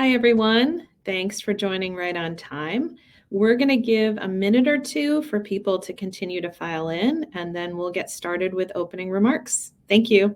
Hi, everyone. Thanks for joining right on time. We're going to give a minute or two for people to continue to file in, and then we'll get started with opening remarks. Thank you.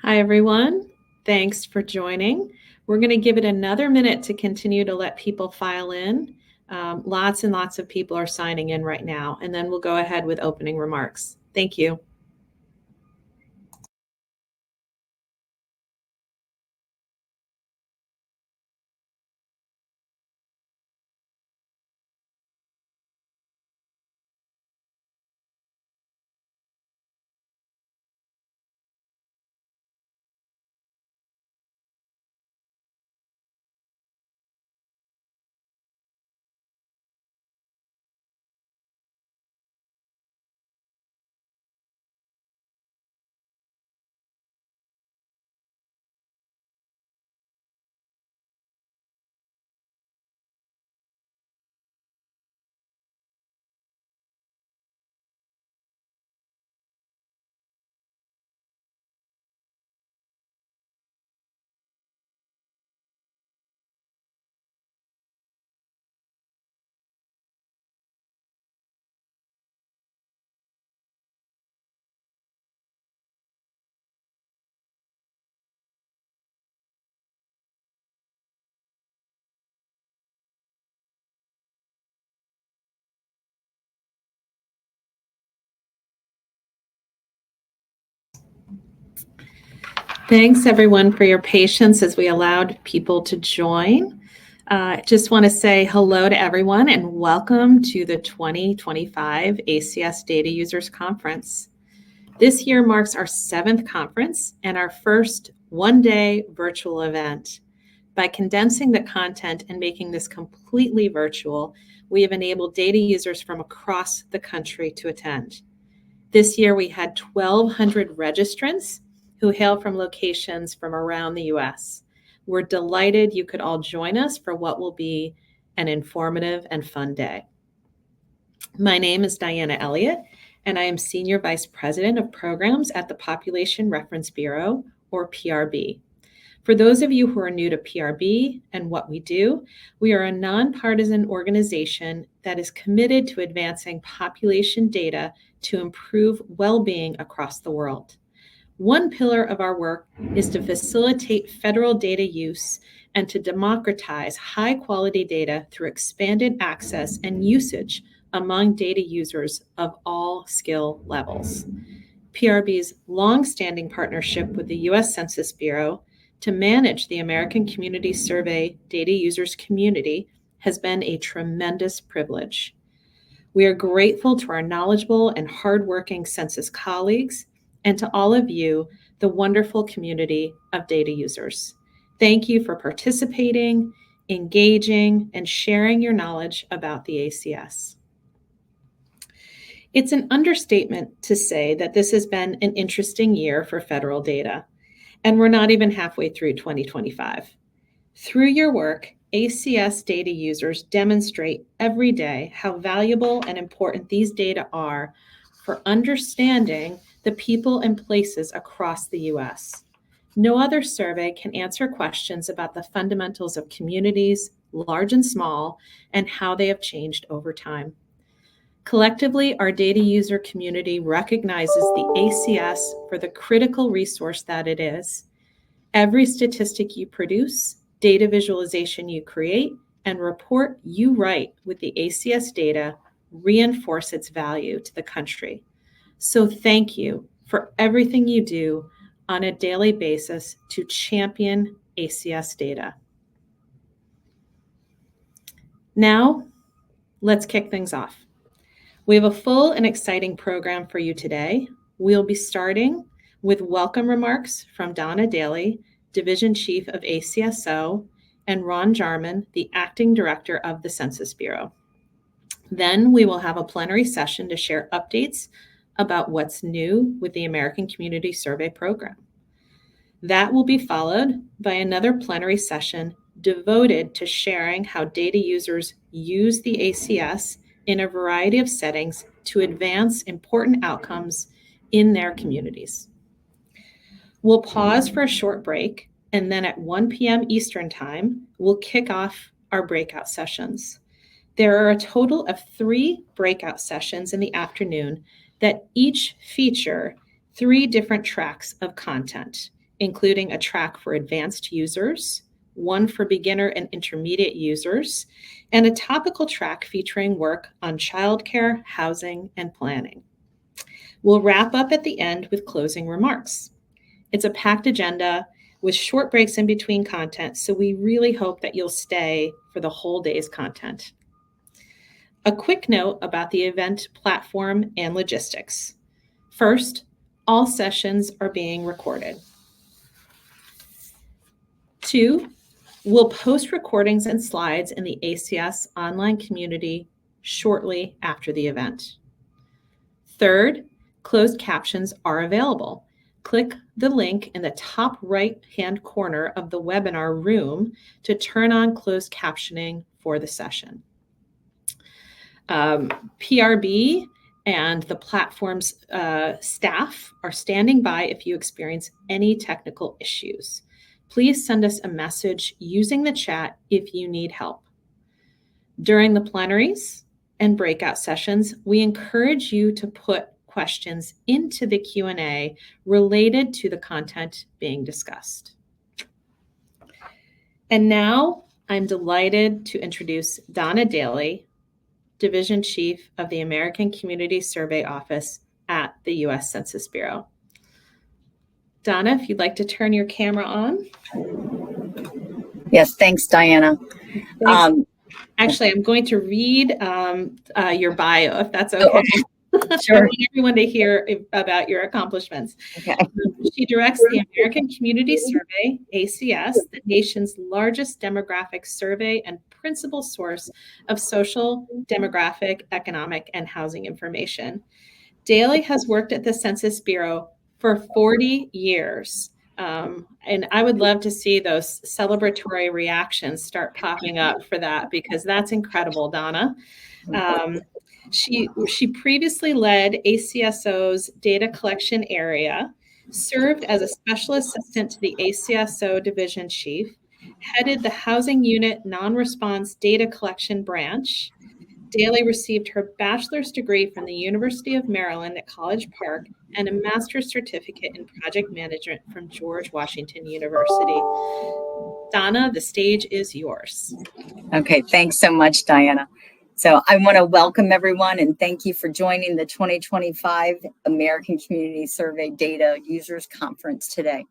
Hi, everyone. Thanks for joining. We're going to give it another minute to continue to let people file in. Lots and lots of people are signing in right now, and then we'll go ahead with opening remarks. Thank you. Thanks, everyone, for your patience as we allowed people to join. I just want to say hello to everyone and welcome to the 2025 ACS Data Users Conference. This year marks our 7th conference and our first one-day virtual event. By condensing the content and making this completely virtual, we have enabled data users from across the country to attend. This year, we had 1,200 registrants who hail from locations from around the US. We're delighted you could all join us for what will be an informative and fun day. My name is Diana Elliott, and I am Senior Vice President of Programs at the Population Reference Bureau, or PRB. For those of you who are new to PRB and what we do, we are a nonpartisan organization that is committed to advancing population data to improve well-being across the world. One pillar of our work is to facilitate federal data use and to democratize high-quality data through expanded access and usage among data users of all skill levels. PRB's long-standing partnership with the U.S. Census Bureau to manage the American Community Survey data users community has been a tremendous privilege. We are grateful to our knowledgeable and hardworking census colleagues and to all of you, the wonderful community of data users. Thank you for participating, engaging, and sharing your knowledge about the ACS. It's an understatement to say that this has been an interesting year for federal data, and we're not even halfway through 2025. Through your work, ACS data users demonstrate every day how valuable and important these data are for understanding the people and places across the U.S. No other survey can answer questions about the fundamentals of communities, large and small, and how they have changed over time. Collectively, our data user community recognizes the ACS for the critical resource that it is. Every statistic you produce, data visualization you create, and report you write with the ACS data reinforce its value to the country. So thank you for everything you do on a daily basis to champion ACS data. Now, let's kick things off. We have a full and exciting program for you today. We'll be starting with welcome remarks from Donna Daly, Division Chief of ACSO, and Ron Jarman, the Acting Director of the Census Bureau. Then we will have a plenary session to share updates about what's new with the American Community Survey program. That will be followed by another plenary session devoted to sharing how data users use the ACS in a variety of settings to advance important outcomes in their communities. We'll pause for a short break, and then at 1 p.m. Eastern Time, we'll kick off our breakout sessions. There are a total of 3 breakout sessions in the afternoon that each feature 3 different tracks of content, including a track for advanced users, one for beginner and intermediate users, and a topical track featuring work on childcare, housing, and planning. We'll wrap up at the end with closing remarks. It's a packed agenda with short breaks in between content, so we really hope that you'll stay for the whole day's content. A quick note about the event platform and logistics. First, all sessions are being recorded. 2, we'll post recordings and slides in the ACS online community shortly after the event. Third, closed captions are available. Click the link in the top right-hand corner of the webinar room to turn on closed captioning for the session. PRB and the platform's staff are standing by if you experience any technical issues. Please send us a message using the chat if you need help. During the plenaries and breakout sessions, we encourage you to put questions into the Q&A related to the content being discussed. And now I'm delighted to introduce Donna Daly, Division Chief of the American Community Survey Office at the U.S. Census Bureau. Donna, if you'd like to turn your camera on. Yes, thanks, Diana. Thanks. Actually, I'm going to read your bio, if that's okay. Sure. I want everyone to hear about your accomplishments. Okay. She directs the American Community Survey, ACS, the nation's largest demographic survey and principal source of social, demographic, economic, and housing information. Daly has worked at the Census Bureau for 40 years. And I would love to see those celebratory reactions start popping up for that, because that's incredible, Donna. She previously led ACSO's data collection area, served as a special assistant to the ACSO division chief, headed the housing unit non-response data collection branch. Daly received her bachelor's degree from the University of Maryland at College Park and a master's certificate in project management from George Washington University. Donna, the stage is yours. Okay, thanks so much, Diana. So I want to welcome everyone and thank you for joining the 2025 American Community Survey Data Users Conference today.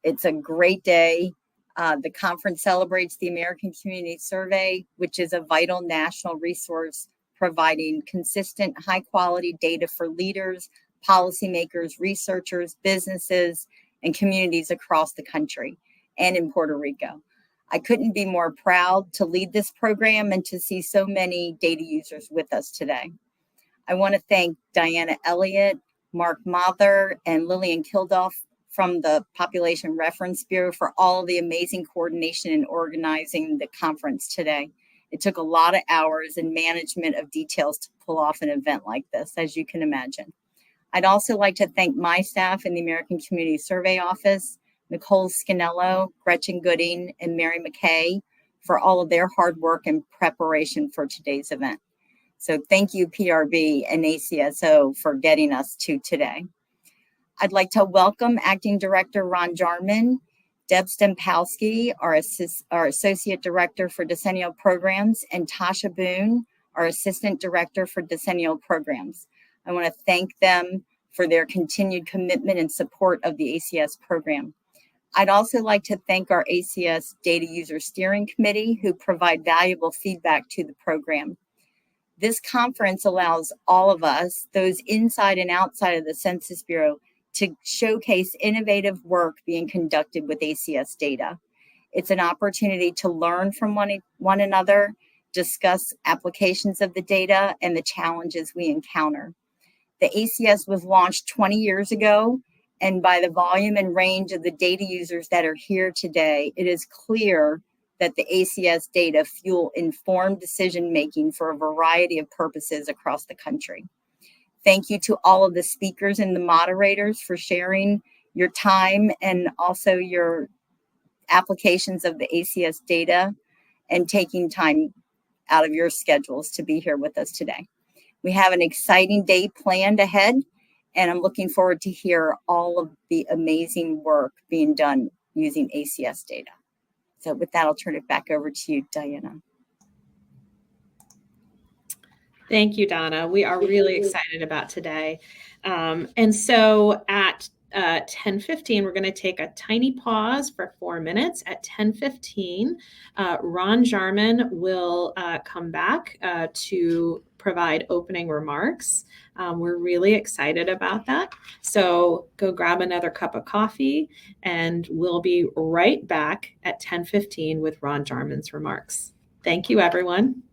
It's a great day. The conference celebrates the American Community Survey, which is a vital national resource providing consistent, high-quality data for leaders, policymakers, researchers, businesses, and communities across the country and in Puerto Rico. I couldn't be more proud to lead this program and to see so many data users with us today. I want to thank Diana Elliott, Mark Mather, and Lillian Kilduff from the Population Reference Bureau for all of the amazing coordination and organizing the conference today. It took a lot of hours and management of details to pull off an event like this, as you can imagine. I'd also like to thank my staff in the American Community Survey Office, Nicole Scanello, Gretchen Gooding, and Mary McKay for all of their hard work and preparation for today's event. So thank you, PRB and ACSO, for getting us to today. I'd like to welcome Acting Director Ron Jarman Deb Stempowski, our Associate Director for Decennial Programs, and Tasha Boone, our Assistant Director for Decennial Programs. I want to thank them for their continued commitment and support of the ACS program. I'd also like to thank our ACS Data User Steering Committee, who provide valuable feedback to the program. This conference allows all of us, those inside and outside of the Census Bureau, to showcase innovative work being conducted with ACS data. It's an opportunity to learn from one another, discuss applications of the data and the challenges we encounter. The ACS was launched 20 years ago, and by the volume and range of the data users that are here today, it is clear that the ACS data fuel informed decision-making for a variety of purposes across the country. Thank you to all of the speakers and the moderators for sharing your time and also your applications of the ACS data and taking time out of your schedules to be here with us today. We have an exciting day planned ahead, and I'm looking forward to hear all of the amazing work being done using ACS data. So with that, I'll turn it back over to you, Diana. Thank you, Donna. We are really excited about today. And so at 10:15, we're going to take a tiny pause for 4 minutes. At 10:15, Ron Jarman will come back to provide opening remarks. We're really excited about that. So go grab another cup of coffee, and we'll be right back at 10:15 with Ron Jarman's remarks. Thank you, everyone.